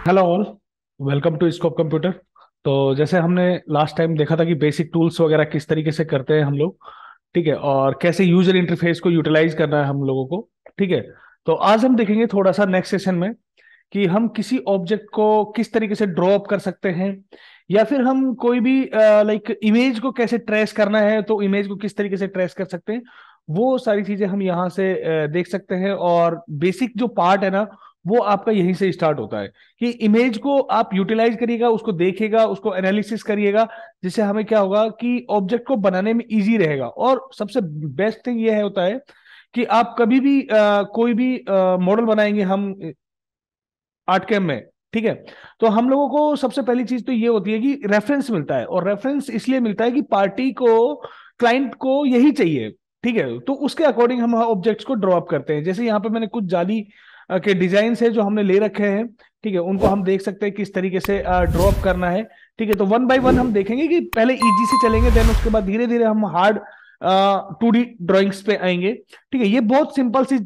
Hello all. Welcome to scope computer. तो जैसे हमने लास्ट टाइम देखा था कि बेसिक टूल्स वगैरह किस तरीके से करते हैं हम लोग, ठीक है, और कैसे यूजर इंटरफेस को यूटिलाइज करना है हम लोगों को, ठीक है। तो आज हम देखेंगे थोड़ा सा नेक्स्ट सेशन में कि हम किसी ऑब्जेक्ट को किस तरीके से ड्रॉ अप कर सकते हैं, या फिर हम कोई भी लाइक इमेज को कैसे ट्रेस करना है, तो इमेज को किस तरीके से ट्रेस कर सकते हैं। वो सारी चीजें हम यहाँ से देख सकते हैं। और बेसिक जो पार्ट है ना, वो आपका यहीं से स्टार्ट होता है कि इमेज को आप यूटिलाइज करिएगा, उसको देखिएगा, उसको एनालिसिस करिएगा, जिससे हमें क्या होगा कि ऑब्जेक्ट को बनाने में इजी रहेगा। और सबसे बेस्ट थिंग ये है होता है कि आप कभी भी कोई भी मॉडल बनाएंगे हम आर्ट कैम में, ठीक है, तो हम लोगों को सबसे पहली चीज तो ये होती है कि रेफरेंस मिलता है। और रेफरेंस इसलिए मिलता है कि पार्टी को, क्लाइंट को यही चाहिए, ठीक है। तो उसके अकॉर्डिंग हम ऑब्जेक्ट्स को ड्रॉ अप करते हैं। जैसे यहाँ पे मैंने कुछ जाली के डिजाइन है जो हमने ले रखे हैं, ठीक है, उनको हम देख सकते हैं किस तरीके से ड्रॉ अप करना है, ठीक है। तो वन बाय वन हम देखेंगे कि पहले इजी से चलेंगे, देन उसके बाद धीरे धीरे हम हार्ड 2D ड्राइंग्स पे आएंगे, ठीक है। ये बहुत सिंपल सी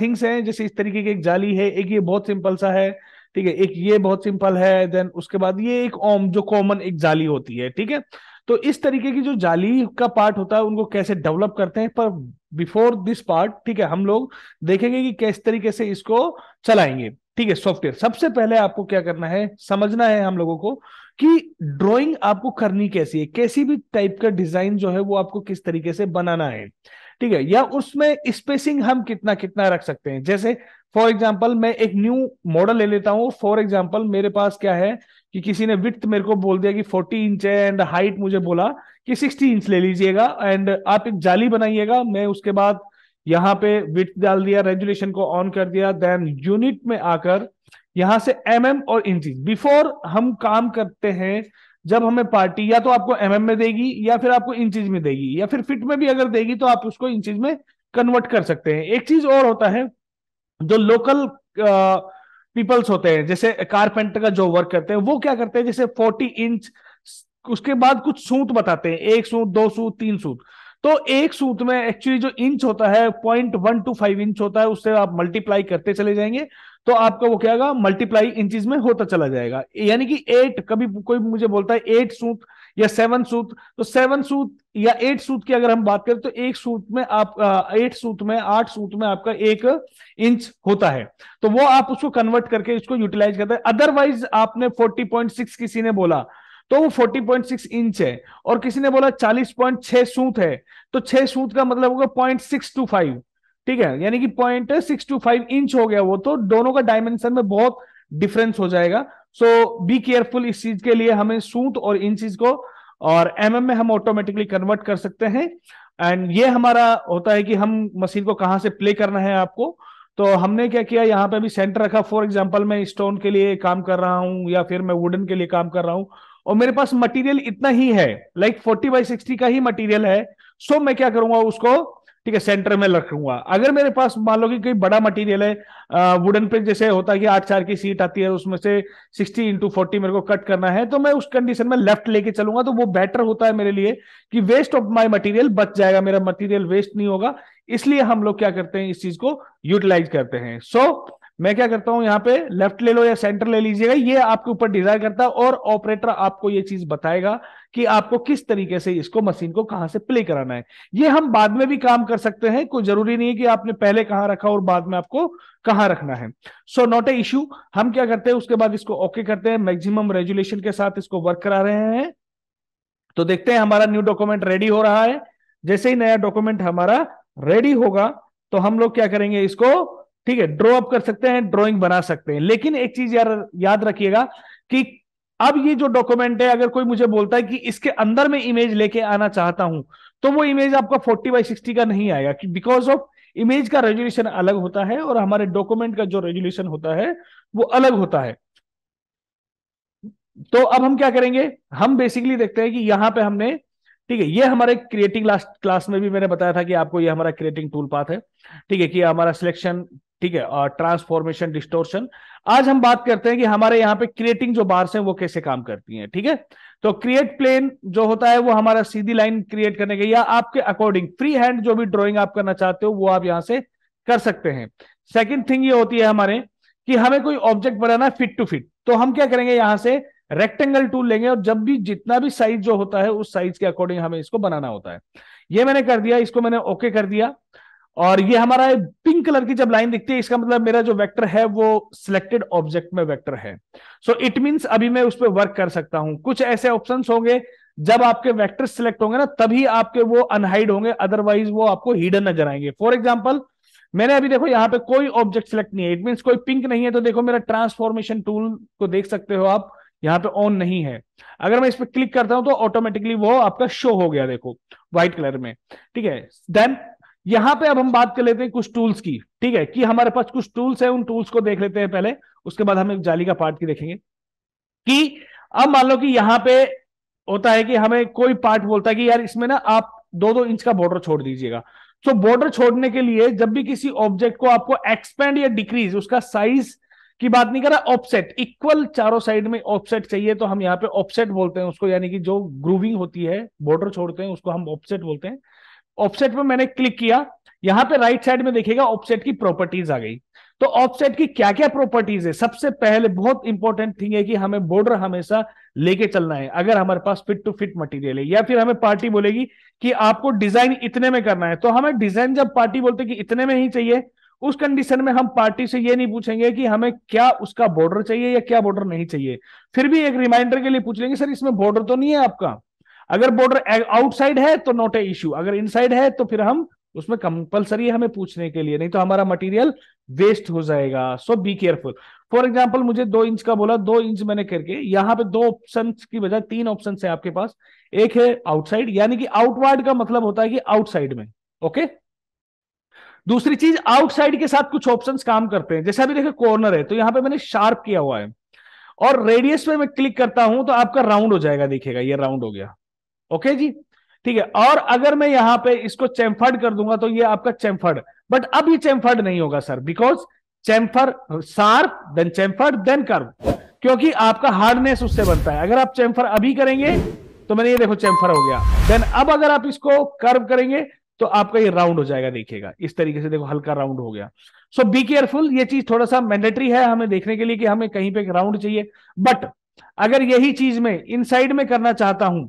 थिंग्स हैं। जैसे इस तरीके की एक जाली है, एक ये बहुत सिंपल सा है, ठीक है, एक ये बहुत सिंपल है, देन उसके बाद ये एक ओम जो कॉमन एक जाली होती है, ठीक है। तो इस तरीके की जो जाली का पार्ट होता है उनको कैसे डेवलप करते हैं, पर बिफोर दिस पार्ट, ठीक है, हम लोग देखेंगे कि किस तरीके से इसको चलाएंगे, ठीक है। सॉफ्टवेयर सबसे पहले आपको क्या करना है, समझना है हम लोगों को कि ड्राइंग आपको करनी कैसी है, कैसी भी टाइप का डिजाइन जो है वो आपको किस तरीके से बनाना है, ठीक है। या उसमें स्पेसिंग हम कितना कितना रख सकते हैं। जैसे फॉर एग्जांपल मैं एक न्यू मॉडल ले लेता हूं। फॉर एग्जांपल मेरे पास क्या है कि किसी ने विड्थ मेरे को बोल दिया कि 40 इंच है, एंड हाइट मुझे बोला कि 60 इंच ले लीजिएगा, एंड आप एक जाली बनाइएगा। मैं उसके बाद यहाँ पे विड्थ डाल दिया, रेजुलेशन को ऑन कर दिया, देन यूनिट में आकर यहां से और इंचेस बिफोर हम काम करते हैं। जब हमें पार्टी या तो आपको में देगी, या फिर आपको इंचेस में देगी, या फिर फिट में भी अगर देगी तो आप उसको इंचेस में कन्वर्ट कर सकते हैं। एक चीज और होता है, जो लोकल पीपल्स होते हैं, जैसे कारपेंटर का जो वर्क करते हैं, वो क्या करते हैं, जैसे 40 इंच, उसके बाद कुछ सूत बताते हैं, एक सूत, दो सूत, तीन सूत। तो एक सूत में एक्चुअली जो इंच होता है 0.125 इंच होता है, उससे आप मल्टीप्लाई करते चले जाएंगे, तो आपका वो क्या होगा, मल्टीप्लाई इंचज में होता चला जाएगा। यानी कि 8, कभी कोई मुझे बोलता है 8 सूत या 7 सूत, तो 7 सूत या 8 सूत की अगर हम बात करें तो एक सूत में आप 8 सूत में, 8 सूत में आपका 1 इंच होता है। तो वो आप उसको कन्वर्ट करके इसको यूटिलाइज करते हैं। अदरवाइज आपने 40.6 किसी ने बोला, तो वो 40.6 इंच है, और किसी ने बोला 40.6 सूत है, तो 6 सूत का मतलब होगा 0.625, ठीक है, यानी कि 0.625 इंच हो गया। वो तो दोनों का डायमेंशन में बहुत डिफरेंस हो जाएगा। सो बी केयरफुल इस चीज के लिए, हमें सूट और इंचेस को और में हम ऑटोमेटिकली कन्वर्ट कर सकते हैं। एंड ये हमारा होता है कि हम मशीन को कहां से प्ले करना है आपको। तो हमने क्या किया, यहाँ पे भी सेंटर रखा। फॉर एग्जांपल मैं स्टोन के लिए काम कर रहा हूँ, या फिर मैं वुडन के लिए काम कर रहा हूँ, और मेरे पास मटेरियल इतना ही है, लाइक 40/60 का ही मटेरियल है। सो मैं क्या करूंगा उसको, ठीक है, सेंटर में रखूंगा। अगर मेरे पास मान लो कि कोई बड़ा मटेरियल है, वुडन पे जैसे होता है कि 8x4 की सीट आती है, उसमें से 60x40 मेरे को कट करना है, तो मैं उस कंडीशन में लेफ्ट लेके चलूंगा, तो वो बेटर होता है मेरे लिए कि वेस्ट ऑफ माई मटीरियल बच जाएगा, मेरा मटीरियल वेस्ट नहीं होगा। इसलिए हम लोग क्या करते हैं, इस चीज को यूटिलाइज करते हैं। मैं क्या करता हूं, यहाँ पे लेफ्ट ले लो या सेंटर ले लीजिएगा, ये आपके ऊपर डिजाइन करता है, और ऑपरेटर आपको ये चीज बताएगा कि आपको किस तरीके से इसको, मशीन को कहां से प्ले कराना है। ये हम बाद में भी काम कर सकते हैं, कोई जरूरी नहीं है कि आपने पहले कहां रखा और बाद में आपको कहां रखना है। So not a issue. हम क्या करते हैं, उसके बाद इसको ओके करते हैं, मैक्सिमम रेजुलेशन के साथ इसको वर्क करा रहे हैं। तो देखते हैं हमारा न्यू डॉक्यूमेंट रेडी हो रहा है। जैसे ही नया डॉक्यूमेंट हमारा रेडी होगा, तो हम लोग क्या करेंगे, इसको, ठीक है, ड्रॉ अप कर सकते हैं, ड्राइंग बना सकते हैं। लेकिन एक चीज याद रखिएगा कि अब ये जो डॉक्यूमेंट है, अगर कोई मुझे बोलता है कि इसके अंदर मैं इमेज लेके आना चाहता हूं, तो वो इमेज आपका 40/60 का नहीं आएगा, बिकॉज ऑफ इमेज का रेजोल्यूशन अलग होता है, और हमारे डॉक्यूमेंट का जो रेजोल्यूशन होता है वो अलग होता है। तो अब हम क्या करेंगे, हम बेसिकली देखते हैं कि यहां पे हमने, ठीक है, ये हमारे क्रिएटिंग लास्ट क्लास में भी मैंने बताया था कि आपको ये हमारा क्रिएटिंग टूल पाथ है, ठीक है, कि हमारा सिलेक्शन, ठीक है, और ट्रांसफॉर्मेशन, डिस्टोर्शन। आज हम बात करते हैं कि हमारे यहाँ पे क्रिएटिंग जो बार्स हैं वो कैसे काम करती हैं, ठीक है। तो क्रिएट प्लेन जो होता है वो हमारा सीधी लाइन क्रिएट करने के, या आपके अकॉर्डिंग फ्री हैंड जो भी ड्रॉइंग आप करना चाहते हो वो आप यहां से कर सकते हैं। सेकेंड थिंग ये होती है हमारे कि हमें कोई ऑब्जेक्ट बनाना है फिट टू फिट। तो हम क्या करेंगे, यहां से रेक्टेंगल टूल लेंगे और जब भी जितना भी साइज जो होता है उस साइज के अकॉर्डिंग हमें इसको बनाना होता है। ये मैंने कर दिया, इसको मैंने ओके कर दिया। और ये हमारा पिंक कलर की जब लाइन दिखती है इसका मतलब मेरा जो वेक्टर है वो सिलेक्टेड ऑब्जेक्ट में वेक्टर है। सो इट मींस अभी मैं उस पर वर्क कर सकता हूं। कुछ ऐसे ऑप्शंस होंगे जब आपके वेक्टर सिलेक्ट होंगे ना तभी आपके वो अनहाइड होंगे, अदरवाइज वो आपको हिडन नजर आएंगे। फॉर एग्जाम्पल मैंने अभी देखो यहाँ पे कोई ऑब्जेक्ट सिलेक्ट नहीं है, इट मींस कोई पिंक नहीं है, तो देखो मेरा ट्रांसफॉर्मेशन टूल को देख सकते हो आप, यहाँ पे ऑन नहीं है। अगर मैं इस पर क्लिक करता हूं तो ऑटोमेटिकली वो आपका शो हो गया, देखो व्हाइट कलर में। ठीक है, देन यहां पे अब हम बात कर लेते हैं कुछ टूल्स की। ठीक है, कि हमारे पास कुछ टूल्स है, उन टूल्स को देख लेते हैं पहले, उसके बाद हम एक जाली का पार्ट की देखेंगे। कि अब मान लो कि यहां पे होता है कि हमें कोई पार्ट बोलता है कि यार इसमें ना आप 2-2 इंच का बॉर्डर छोड़ दीजिएगा। तो बॉर्डर छोड़ने के लिए जब भी किसी ऑब्जेक्ट को आपको एक्सपेंड या डिक्रीज, उसका साइज की बात नहीं कर रहा, ऑफसेट इक्वल चारों साइड में ऑफसेट चाहिए, तो हम यहाँ पे ऑफसेट बोलते हैं उसको, यानी कि जो ग्रूविंग होती है बॉर्डर छोड़ते हैं उसको हम ऑफसेट बोलते हैं। ऑफसेट पे मैंने क्लिक किया, यहां पे राइट साइड में देखिएगा ऑफसेट की प्रॉपर्टीज आ गई। तो ऑफसेट की क्या क्या प्रॉपर्टीज है, सबसे पहले बहुत इंपॉर्टेंट थिंग है कि हमें बॉर्डर हमेशा लेके चलना है अगर हमारे पास फिट टू फिट मटेरियल है, या फिर हमें पार्टी बोलेगी कि आपको डिजाइन इतने में करना है, तो हमें डिजाइन जब पार्टी बोलते कि इतने में ही चाहिए, उस कंडीशन में हम पार्टी से ये नहीं पूछेंगे कि हमें क्या उसका बॉर्डर चाहिए या क्या बॉर्डर नहीं चाहिए। फिर भी एक रिमाइंडर के लिए पूछ लेंगे सर इसमें बॉर्डर तो नहीं है आपका। अगर बॉर्डर आउटसाइड है तो नॉट ए इश्यू, अगर इनसाइड है तो फिर हम उसमें कंपलसरी है हमें पूछने के लिए, नहीं तो हमारा मटेरियल वेस्ट हो जाएगा। सो बी केयरफुल। फॉर एग्जाम्पल मुझे 2 इंच का बोला, 2 इंच मैंने करके यहां पे 2 ऑप्शन की बजाय 3 ऑप्शन है आपके पास। एक है आउटसाइड, यानी कि आउटवर्ड का मतलब होता है कि आउटसाइड में। ओके, दूसरी चीज आउटसाइड के साथ कुछ ऑप्शंस काम करते हैं, जैसे अभी देखो कॉर्नर है तो यहां पे मैंने शार्प किया हुआ है, और रेडियस पे मैं क्लिक करता हूं तो आपका राउंड हो जाएगा, देखिएगा ये राउंड हो गया। ओके जी, ठीक है। और अगर मैं यहां पे इसको चैम्फर्ड कर दूंगा तो ये आपका चैम्फर्ड, बट अब ये चैम्फर्ड नहीं होगा sir, because chamfer sharp then chamfered then curve, क्योंकि आपका हार्डनेस उससे बनता है। अगर आप चैम्फर अभी करेंगे तो मैंने ये देखो चैम्फर हो गया, देन अब अगर आप इसको कर्व करेंगे तो आपका ये राउंड हो जाएगा, देखिएगा इस तरीके से, देखो हल्का राउंड हो गया। सो बी केयरफुल, ये चीज थोड़ा सा मैंडेटरी है हमें देखने के लिए कि हमें कहीं पे राउंड चाहिए। बट अगर यही चीज मैं इनसाइड में करना चाहता हूं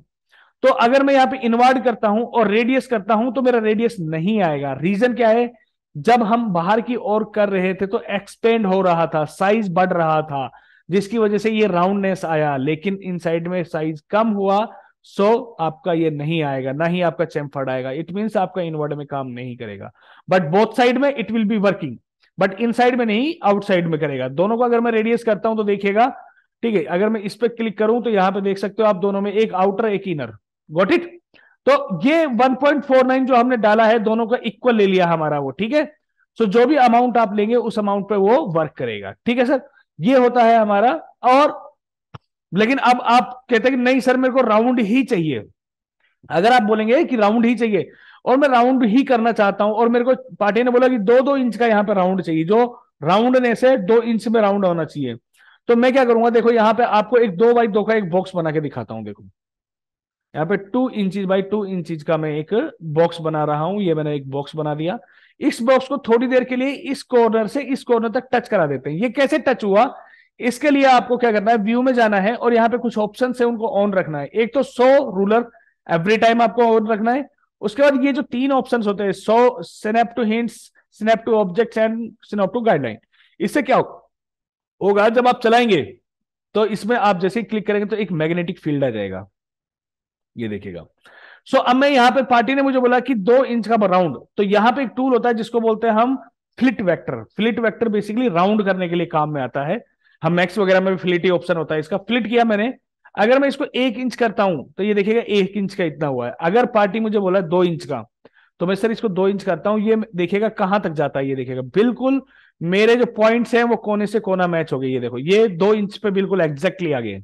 तो अगर मैं यहां पे इनवर्ट करता हूं और रेडियस करता हूं तो मेरा रेडियस नहीं आएगा। रीजन क्या है, जब हम बाहर की ओर कर रहे थे तो एक्सपेंड हो रहा था, साइज बढ़ रहा था, जिसकी वजह से ये राउंडनेस आया, लेकिन इनसाइड में साइज कम हुआ, सो आपका ये नहीं आएगा, ना ही आपका चैम्फर्ड आएगा। इट मींस आपका इनवर्ट में काम नहीं करेगा, बट बोथ साइड में it will be working, but inside में नहीं आउटसाइड में करेगा। दोनों को अगर मैं रेडियस करता हूं तो देखिएगा, ठीक है, अगर मैं इस पर क्लिक करूं तो यहां पे देख सकते हो आप दोनों में एक आउटर एक इनर, गॉट इट। तो ये 1.49 जो हमने डाला है दोनों का इक्वल ले लिया हमारा वो, ठीक है। सो जो भी अमाउंट आप लेंगे उस अमाउंट पे वो वर्क करेगा, ठीक है सर, ये होता है हमारा। और लेकिन अब आप कहते हैं कि नहीं सर मेरे को राउंड ही चाहिए, अगर आप बोलेंगे कि राउंड ही चाहिए और मैं राउंड ही करना चाहता हूं, और मेरे को पार्टी ने बोला कि 2-2 इंच का यहां पे राउंड चाहिए, जो राउंडनेस है 2 इंच में राउंड होना चाहिए, तो मैं क्या करूंगा, देखो यहां पे आपको एक 2x2 का एक बॉक्स बना के दिखाता हूं। देखो यहाँ पे 2 इंच बाई 2 इंच का मैं एक बॉक्स बना रहा हूं, ये मैंने एक बॉक्स बना दिया। इस बॉक्स को थोड़ी देर के लिए इस कॉर्नर से इस कॉर्नर तक टच करा देते हैं। ये कैसे टच हुआ, इसके लिए आपको क्या करना है, व्यू में जाना है और यहाँ पे कुछ ऑप्शन है उनको ऑन रखना है। एक तो शो रूलर, एवरी टाइम आपको ऑन रखना है। उसके बाद ये जो 3 ऑप्शन होते हैं, show, snap to hints, snap to objects and snap to guideline, इससे क्या होगा जब आप चलाएंगे तो इसमें आप जैसे ही क्लिक करेंगे तो एक मैग्नेटिक फील्ड आ जाएगा, ये देखिएगा। सो अब मैं यहां पे पार्टी ने मुझे बोला कि 2 इंच का राउंड, तो यहां पे एक टूल होता है जिसको बोलते हैं हम fleet vector. Fleet vector basically round करने के लिए काम में आता है, हम मैक्स वगैरह में भी फ्लिट ही ऑप्शन होता है इसका। फ्लिट किया मैंने, अगर मैं इसको 1 इंच करता हूं तो ये देखिएगा 1 इंच का इतना हुआ है। अगर पार्टी मुझे बोला 2 इंच का, तो मैं सर इसको 2 इंच करता हूं, ये देखिएगा कहां तक जाता है, ये देखिएगा बिल्कुल मेरे जो पॉइंट्स हैं वो कोने से कोना मैच हो गई, ये देखो ये 2 इंच पे बिल्कुल एग्जैक्टली आ गए,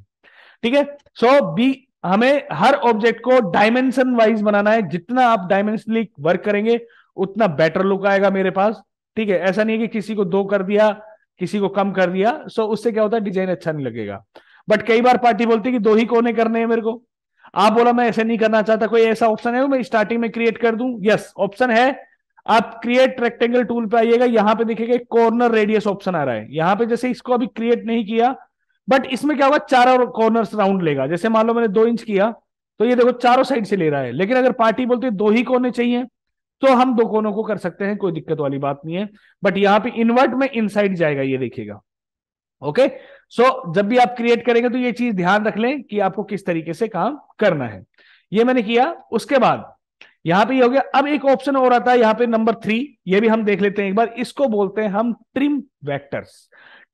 ठीक है। सो बी, हमें हर ऑब्जेक्ट को डायमेंशन वाइज बनाना है, जितना आप डायमेंशनली वर्क करेंगे उतना बेटर लुक आएगा मेरे पास, ठीक है। ऐसा नहीं है कि किसी को 2 कर दिया किसी को कम कर दिया, सो उससे क्या होता है डिजाइन अच्छा नहीं लगेगा। बट कई बार पार्टी बोलती है कि 2 ही कोने करने हैं मेरे को, आप बोला मैं ऐसे नहीं करना चाहता, कोई ऐसा ऑप्शन है मैं स्टार्टिंग में क्रिएट कर दूं, यस ऑप्शन है। आप क्रिएट रेक्टेंगल टूल पे आइएगा, यहां पे देखिएगा कॉर्नर रेडियस ऑप्शन आ रहा है, यहां पे जैसे इसको अभी क्रिएट नहीं किया बट इसमें क्या होगा, चारों कॉर्नर्स राउंड लेगा। जैसे मान लो मैंने 2 इंच किया, तो ये देखो चारों साइड से ले रहा है। लेकिन अगर पार्टी बोलते है 2 ही कोने चाहिए, तो हम 2 कोनों को कर सकते हैं, कोई दिक्कत वाली बात नहीं है। बट यहां पे इन्वर्ट में इनसाइड जाएगा, ये देखिएगा। ओके। सो जब भी आप क्रिएट करेंगे तो ये चीज ध्यान रख लें कि आपको किस तरीके से काम करना है। ये मैंने किया। उसके बाद यहां पे ये हो गया। अब एक ऑप्शन और आता है यहां पे नंबर 3, ये भी हम देख लेते हैं एक बार। इसको बोलते हैं हम trim vectors.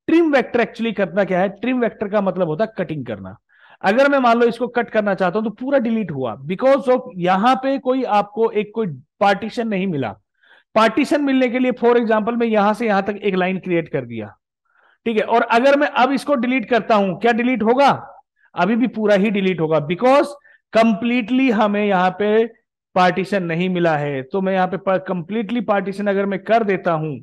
Trim vector actually करना क्या है? ट्रिम वेक्टर का मतलब होता है कटिंग करना। अगर मैं मान लो इसको कट करना चाहता हूं तो पूरा डिलीट हुआ, बिकॉज ऑफ यहां पे कोई आपको एक कोई पार्टीशन नहीं मिला। पार्टीशन मिलने के लिए फॉर एग्जांपल मैं यहां से यहां तक एक लाइन क्रिएट कर दिया, ठीक है। और अगर मैं अब इसको डिलीट करता हूं, क्या डिलीट होगा? अभी भी पूरा ही डिलीट होगा, बिकॉज कंप्लीटली हमें यहां पे पार्टीशन नहीं मिला है। तो मैं यहां पे कंप्लीटली पार्टीशन अगर मैं कर देता हूं,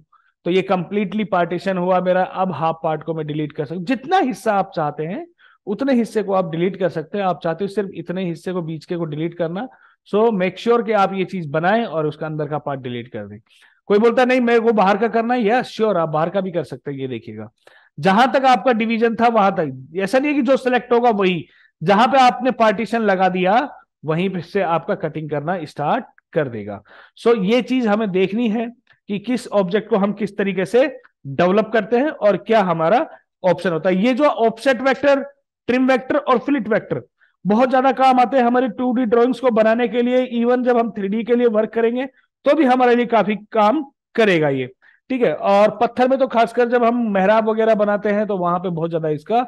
तो ये कंप्लीटली पार्टीशन हुआ मेरा। अब हाफ पार्ट को मैं डिलीट कर सकता हूं। जितना हिस्सा आप चाहते हैं उतने हिस्से को आप डिलीट कर सकते हैं। आप चाहते हो सिर्फ इतने हिस्से को, बीच के को डिलीट करना, सो मेक श्योर कि आप ये चीज बनाएं और उसका अंदर का पार्ट डिलीट कर दें। कोई बोलता नहीं मेरे को बाहर का करना है, यस श्योर, आप बाहर का भी कर सकते हैं। ये देखिएगा, जहां तक आपका डिवीजन था वहां तक। ऐसा नहीं है कि जो सिलेक्ट होगा वही, जहां पे आपने पार्टीशन लगा दिया वहीं से आपका कटिंग करना स्टार्ट कर देगा। सो ये चीज हमें देखनी है कि किस ऑब्जेक्ट को हम किस तरीके से डेवलप करते हैं और क्या हमारा ऑप्शन होता है। ये जो ऑफसेट वेक्टर, ट्रिम वेक्टर और फ्लिट वेक्टर बहुत ज्यादा काम आते हैं हमारी 2D ड्राइंग्स को बनाने के लिए। इवन जब हम 3D के लिए वर्क करेंगे तो भी हमारे लिए काफी काम करेगा ये, ठीक है। और पत्थर में तो खासकर जब हम मेहराब वगैरह बनाते हैं तो वहां पे बहुत ज्यादा इसका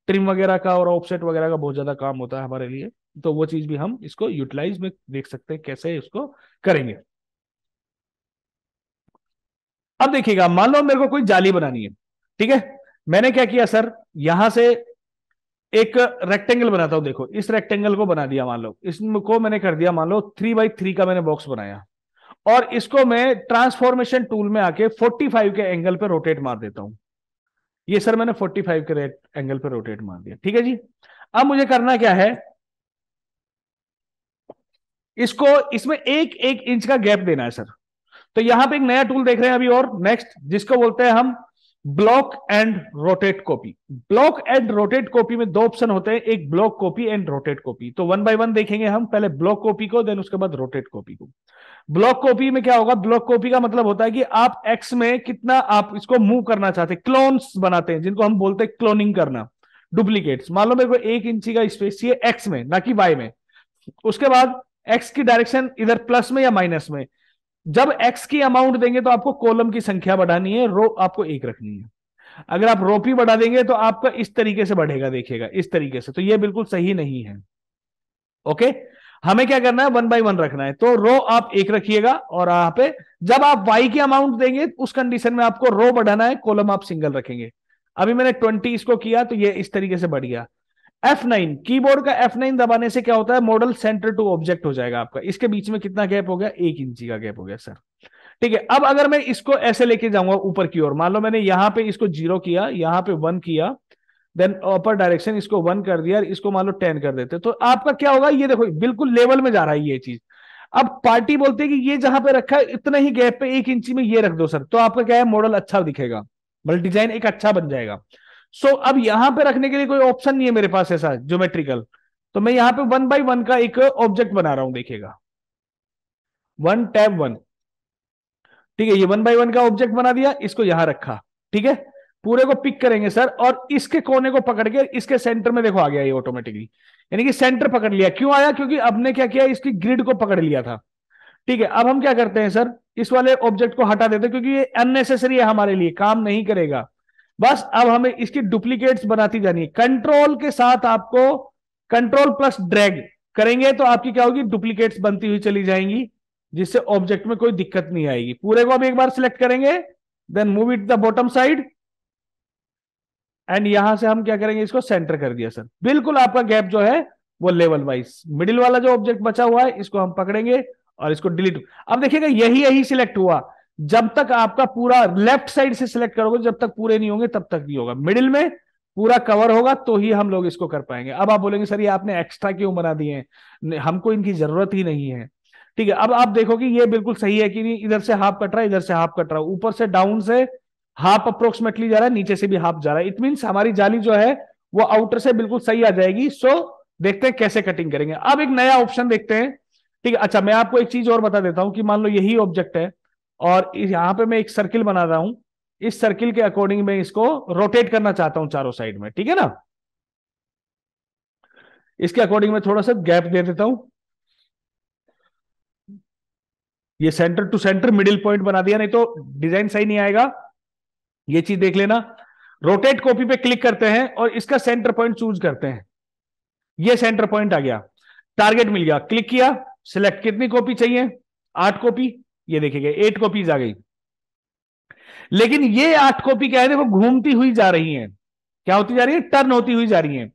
ट्रिम वगैरह का और ऑफसेट वगैरह का बहुत ज्यादा काम होता है हमारे लिए। तो वो चीज भी हम इसको यूटिलाइज में देख सकते हैं कैसे इसको करेंगे। अब देखिएगा, मान लो मेरे को कोई जाली बनानी है, ठीक है। मैंने क्या किया सर, यहां से एक रेक्टेंगल बनाता हूं। देखो इस रेक्टेंगल को बना दिया, मान लो इसको मैंने कर दिया, मान लो 3x3 का मैंने बॉक्स बनाया। और इसको मैं ट्रांसफॉर्मेशन टूल में आके 45 के एंगल पे रोटेट मार देता हूं। ये सर मैंने 45 के एंगल पे रोटेट मार दिया, ठीक है जी। अब मुझे करना क्या है, इसको इसमें 1-1 इंच का गैप देना है सर। तो यहां पे एक नया टूल देख रहे हैं अभी और नेक्स्ट, जिसको बोलते हैं हम block and rotate copy. Block and rotate copy में 2 ऑप्शन होते हैं, एक block copy and rotate copy. तो 1 बाय 1 देखेंगे हम, पहले ब्लॉक कॉपी को, देन उसके बाद रोटेट कॉपी को। ब्लॉक कॉपी में क्या होगा, ब्लॉक कॉपी का मतलब होता है कि आप एक्स में कितना आप इसको मूव करना चाहते हैं। क्लोन्स बनाते हैं जिनको हम बोलते हैं क्लोनिंग करना, डुप्लीकेट्स। मान लो मेरे को 1 इंची का स्पेस चाहिए एक्स में, ना कि वाई में। उसके बाद एक्स की डायरेक्शन इधर प्लस में या माइनस में। जब एक्स की अमाउंट देंगे तो आपको कॉलम की संख्या बढ़ानी है, रो आपको 1 रखनी है। अगर आप रो भी बढ़ा देंगे तो आपका इस तरीके से बढ़ेगा, देखिएगा इस तरीके से, तो ये बिल्कुल सही नहीं है। ओके, हमें क्या करना है, 1 बाय 1 रखना है। तो रो आप 1 रखिएगा और यहां पे जब आप वाई की अमाउंट देंगे उस कंडीशन में आपको रो बढ़ाना है, कॉलम आप सिंगल रखेंगे। अभी मैंने 20 इसको किया तो ये इस तरीके से बढ़ गया। F9, कीबोर्ड का F9 दबाने से क्या होता है, मॉडल सेंटर टू ऑब्जेक्ट हो जाएगा आपका। इसके बीच में कितना गैप हो गया, 1 इंची का गैप हो गया सर, ठीक है। अब अगर मैं इसको ऐसे लेके जाऊंगा ऊपर की ओर, मान लो मैंने यहां पे इसको 0 किया, यहां पे 1 किया, देन अपर डायरेक्शन इसको 1 कर दिया, इसको मान लो 10 कर देते, तो आपका क्या होगा, ये देखो बिल्कुल लेवल में जा रहा है ये चीज। अब पार्टी बोलते हैं कि ये जहां पे रखा है इतना ही गैप पे 1 इंची में ये रख दो सर, तो आपका क्या है, मॉडल अच्छा दिखेगा, मतलब डिजाइन एक अच्छा बन जाएगा। सो अब यहां पे रखने के लिए कोई ऑप्शन नहीं है मेरे पास ऐसा ज्योमेट्रिकल, तो मैं यहां पे 1 बाय 1 का एक ऑब्जेक्ट बना रहा हूं, देखिएगा 1 टैब 1, ठीक है। ये 1 बाय 1 का ऑब्जेक्ट बना दिया, इसको यहां रखा, ठीक है। पूरे को पिक करेंगे सर और इसके कोने को पकड़ के इसके सेंटर में देखो आ गया ये ऑटोमेटिकली, यानी कि सेंटर पकड़ लिया। क्यों आया, क्योंकि अब ने क्या किया, इसकी ग्रिड को पकड़ लिया था, ठीक है। अब हम क्या करते हैं सर, इस वाले ऑब्जेक्ट को हटा देते हैं क्योंकि ये अननेसेसरी है, हमारे लिए काम नहीं करेगा। बस अब हमें इसकी डुप्लीकेट्स बनाती जानी है। कंट्रोल के साथ आपको कंट्रोल प्लस ड्रैग करेंगे तो आपकी क्या होगी, डुप्लीकेट्स बनती हुई चली जाएंगी, जिससे ऑब्जेक्ट में कोई दिक्कत नहीं आएगी। पूरे को अब एक बार सिलेक्ट करेंगे, then move it the bottom side, and यहां से हम क्या करेंगे, इसको सेंटर कर दिया सर। बिल्कुल आपका गैप जो है वो लेवल वाइज, मिडिल वाला जो ऑब्जेक्ट बचा हुआ है इसको हम पकड़ेंगे और इसको डिलीट। अब देखिएगा यही यही सिलेक्ट हुआ, जब तक आपका पूरा लेफ्ट साइड से सिलेक्ट करोगे, जब तक पूरे नहीं होंगे तब तक नहीं होगा। मिडिल में पूरा कवर होगा तो ही हम लोग इसको कर पाएंगे। अब आप बोलेंगे सर ये आपने एक्स्ट्रा क्यों बना दिए हैं, हमको इनकी जरूरत ही नहीं है, ठीक है। अब आप देखो कि ये बिल्कुल सही है कि नहीं, इधर से हाफ कट रहा है, इधर से हाफ कट रहा है, ऊपर से डाउन से हाफ अप्रोक्सीमेटली जा रहा है, नीचे से भी हाफ जा रहा है। इट मीन हमारी जाली जो है वो आउटर से बिल्कुल सही आ जाएगी। सो देखते हैं कैसे कटिंग करेंगे। अब एक नया ऑप्शन देखते हैं, ठीक है। अच्छा, मैं आपको एक चीज और बता देता हूं कि मान लो यही ऑब्जेक्ट है और यहां पे मैं एक सर्किल बना रहा हूं, इस सर्किल के अकॉर्डिंग मैं इसको रोटेट करना चाहता हूं चारों साइड में, ठीक है ना। इसके अकॉर्डिंग मैं थोड़ा सा गैप दे देता हूं, ये centre to centre middle point बना दिया, नहीं तो डिजाइन सही नहीं आएगा। ये चीज देख लेना। रोटेट कॉपी पे क्लिक करते हैं और इसका सेंटर पॉइंट चूज करते हैं। ये सेंटर पॉइंट आ गया, टारगेट मिल गया, क्लिक किया, सिलेक्ट कितनी कॉपी चाहिए, 8 कॉपी। ये देखिएगा 8 कॉपीज आ गई। लेकिन ये 8 कॉपी क्या है, वो घूमती हुई जा रही है। क्या होती जा रही है, टर्न होती हुई जा रही है।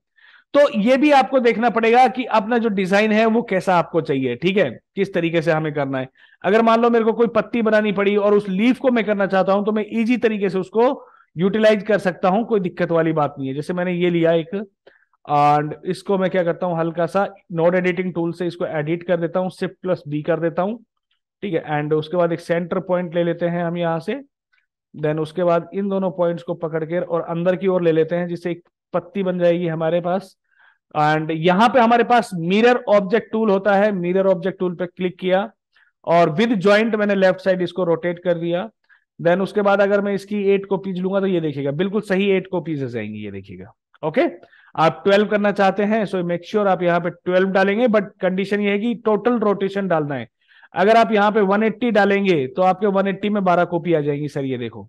तो ये भी आपको देखना पड़ेगा कि अपना जो डिजाइन है वो कैसा आपको चाहिए, ठीक है, किस तरीके से हमें करना है। अगर मान लो मेरे को कोई पत्ती बनानी पड़ी और उस लीफ को मैं करना चाहता हूं, तो मैं इजी तरीके से उसको यूटिलाइज कर सकता हूं, कोई दिक्कत वाली बात नहीं है। जैसे मैंने ये लिया एक, एंड इसको मैं क्या करता हूं, हल्का सा नोड एडिटिंग टूल से इसको एडिट कर देता हूं, Shift+B कर देता हूं, ठीक है। एंड उसके बाद एक सेंटर पॉइंट ले लेते हैं हम यहां से। देन उसके बाद इन दोनों पॉइंट्स को पकड़ के और अंदर की ओर ले लेते हैं, जिससे एक पत्ती बन जाएगी हमारे पास। एंड यहां पे हमारे पास मिरर ऑब्जेक्ट टूल होता है, मिरर ऑब्जेक्ट टूल पे क्लिक किया और विद जॉइंट मैंने लेफ्ट साइड इसको रोटेट कर दिया। देन उसके बाद अगर मैं इसकी 8 कॉपीज लूंगा तो ये देखिएगा बिल्कुल सही 8 कॉपीज जाएंगी, ये देखिएगा। ओके, आप 12 करना चाहते हैं, सो मेक श्योर आप यहाँ पे 12 डालेंगे, बट कंडीशन ये है कि टोटल रोटेशन डालना है। अगर आप यहाँ पे 180 डालेंगे तो आपके 180 में 12 कॉपी आ जाएंगी सर, ये देखो,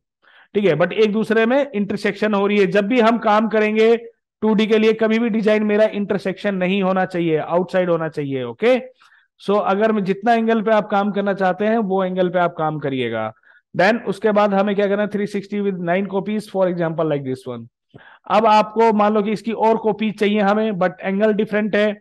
ठीक है। बट एक दूसरे में इंटरसेक्शन हो रही है। जब भी हम काम करेंगे 2D के लिए, कभी भी डिजाइन मेरा इंटरसेक्शन नहीं होना चाहिए, आउटसाइड होना चाहिए। ओके, सो अगर मैं जितना एंगल पे आप काम करना चाहते हैं वो एंगल पे आप काम करिएगा। देन उसके बाद हमें क्या करना है, 360 with 9 copies, for example like this one. अब आपको मान लो कि इसकी और कॉपीज चाहिए हमें, बट एंगल डिफरेंट है,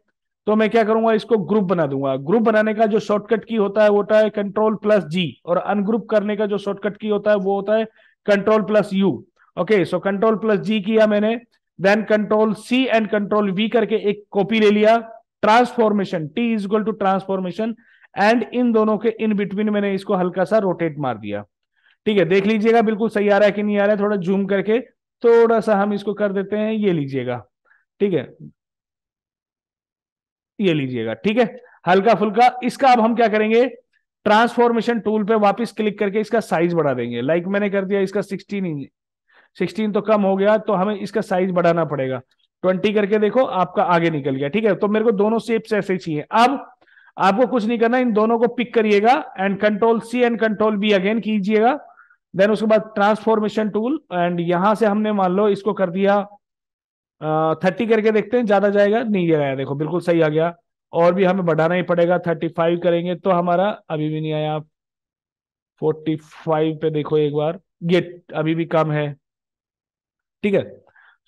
तो मैं क्या करूंगा, इसको ग्रुप बना दूंगा। ग्रुप बनाने का जो शॉर्टकट की होता है वो होता है Ctrl+G, और अनग्रुप करने का जो शॉर्टकट की होता है वो होता है Ctrl+U। ओके, सो Ctrl+G किया मैंने, देन Ctrl+C एंड Ctrl+V करके एक कॉपी ले लिया। Transformation, T is equal to transformation, and in दोनों के इन बिटवीन मैंने इसको हल्का सा रोटेट मार दिया, ठीक है। देख लीजिएगा बिल्कुल सही आ रहा है कि नहीं आ रहा है, थोड़ा जूम करके थोड़ा सा हम इसको कर देते हैं, ये लीजिएगा, ठीक है, ये लीजिएगा, ठीक है, हल्का फुल्का। इसका अब हम क्या करेंगे, ट्रांसफॉर्मेशन टूल पे वापस क्लिक करके इसका साइज बढ़ा देंगे। लाइक मैंने कर दिया इसका 16 इंच, 16 तो कम हो गया, तो हमें इसका साइज बढ़ाना पड़ेगा। 20 करके देखो, आपका आगे निकल गया, ठीक है। तो मेरे को दोनों शेप्स ऐसे चाहिए। अब आपको कुछ नहीं करना, इन दोनों को पिक करिएगा and Ctrl+C and Ctrl+V again कीजिएगा। देन उसके बाद ट्रांसफॉर्मेशन टूल, एंड यहां से हमने मान लो इसको कर दिया 30 करके, देखते हैं ज्यादा जाएगा, नहीं जाएगा, देखो बिल्कुल सही आ गया। और भी हमें बढ़ाना ही पड़ेगा, 35 करेंगे तो हमारा अभी भी नहीं आया। 45 पे देखो एक बार, ये अभी भी कम है, ठीक है।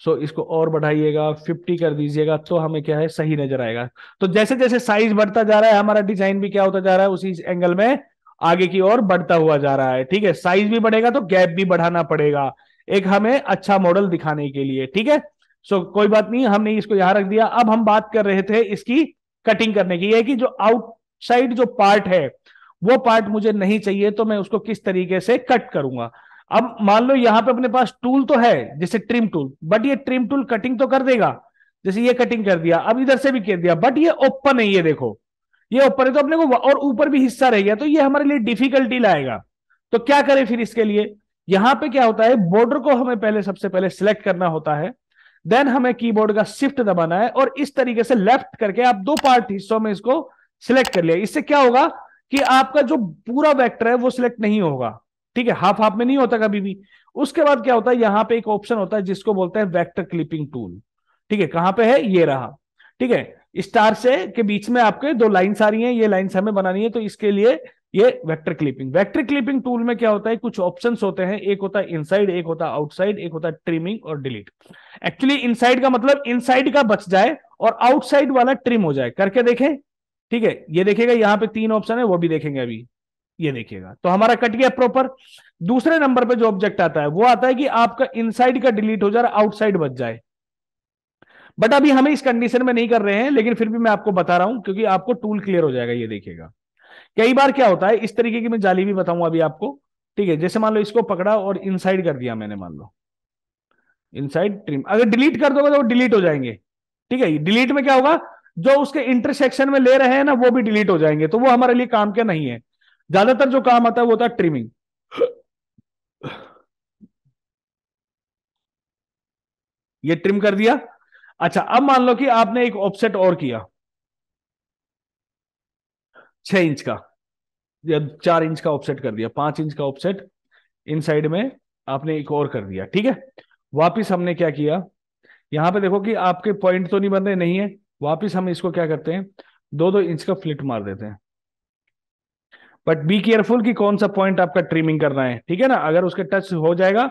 सो इसको और बढ़ाइएगा, 50 कर दीजिएगा, तो हमें क्या है, सही नजर आएगा। तो जैसे जैसे साइज बढ़ता जा रहा है, हमारा डिजाइन भी क्या होता जा रहा है, उसी एंगल में आगे की ओर बढ़ता हुआ जा रहा है, ठीक है। साइज भी बढ़ेगा तो गैप भी बढ़ाना पड़ेगा, एक हमें अच्छा मॉडल दिखाने के लिए, ठीक है। सो कोई बात नहीं, हमने इसको यहां रख दिया। अब हम बात कर रहे थे इसकी कटिंग करने की, है कि जो आउटसाइड जो पार्ट है वो पार्ट मुझे नहीं चाहिए, तो मैं उसको किस तरीके से कट करूंगा। अब मान लो यहां पे अपने पास टूल तो है, जैसे ट्रिम टूल, बट ये ट्रिम टूल कटिंग तो कर देगा, जैसे ये कटिंग कर दिया, अब इधर से भी कर दिया, बट ये ओपन है, ये देखो, ये ओपन है, तो अपने को और ऊपर भी हिस्सा रह गया, तो ये हमारे लिए डिफिकल्टी लाएगा। तो क्या करें फिर इसके लिए, यहां पे क्या होता है, बॉर्डर को हमें पहले सबसे पहले सिलेक्ट करना होता है। देन हमें कीबोर्ड का शिफ्ट दबाना है और इस तरीके से लेफ्ट करके आप दो पार्ट हिस्सों में इसको सिलेक्ट कर लिया। इससे क्या होगा कि आपका जो पूरा वेक्टर है वो सिलेक्ट नहीं होगा, ठीक है, हाफ हाफ में नहीं होता कभी भी। उसके बाद क्या होता है, यहां पे एक ऑप्शन होता है जिसको बोलते हैं वेक्टर क्लिपिंग टूल, ठीक है। कहां पे है, ये रहा, ठीक है। स्टार से के बीच में आपके दो लाइंस आ रही हैं, ये लाइंस हमें बनानी है, तो इसके लिए ये वेक्टर क्लिपिंग टूल में क्या होता है, कुछ ऑप्शंस होते हैं, एक होता है इनसाइड, एक होता है आउटसाइड, एक होता है ट्रिमिंग और डिलीट। एक्चुअली इनसाइड का मतलब इनसाइड का बच जाए और आउटसाइड वाला ट्रिम हो जाए, करके देखें, ठीक है। ये देखिएगा यहां पे 3 ऑप्शन है, वो भी देखेंगे अभी, ये देखिएगा, तो हमारा कट गया प्रॉपर। दूसरे नंबर पे जो ऑब्जेक्ट आता है वो आता है कि आपका इनसाइड का डिलीट हो जाए, आउटसाइड बच जाए। बट अभी हमें इस कंडीशन में नहीं कर रहे हैं, लेकिन फिर भी मैं आपको बता रहा हूं क्योंकि आपको टूल क्लियर हो जाएगा, ये देखिएगा। कई बार क्या होता है, इस तरीके की मैं जाली भी बताऊंगा अभी आपको, ठीक है। जैसे मान लो इसको पकड़ा और इनसाइड कर दिया मैंने, मान लो इनसाइड ट्रिम, अगर डिलीट कर दोगे तो वो डिलीट हो जाएंगे। ठीक है, डिलीट में क्या होगा, जो उसके इंटरसेक्शन में ले रहे हैं ना वो भी डिलीट हो जाएंगे, तो वो हमारे लिए काम क्या नहीं है। ज्यादातर जो काम आता है वो होता है ट्रिमिंग। ये ट्रिम कर दिया। अच्छा, अब मान लो कि आपने एक ऑफसेट और किया 6 इंच का, या 4 इंच का ऑफसेट कर दिया, 5 इंच का ऑफसेट इन साइड में आपने एक और कर दिया। ठीक है, वापिस हमने क्या किया, यहां पे देखो कि आपके पॉइंट तो नहीं बन रहे, नहीं है। वापिस हम इसको क्या करते हैं, 2-2 इंच का फ्लिट मार देते हैं। बट बी केयरफुल कि कौन सा पॉइंट आपका ट्रिमिंग करना है, ठीक है ना, अगर उसके टच हो जाएगा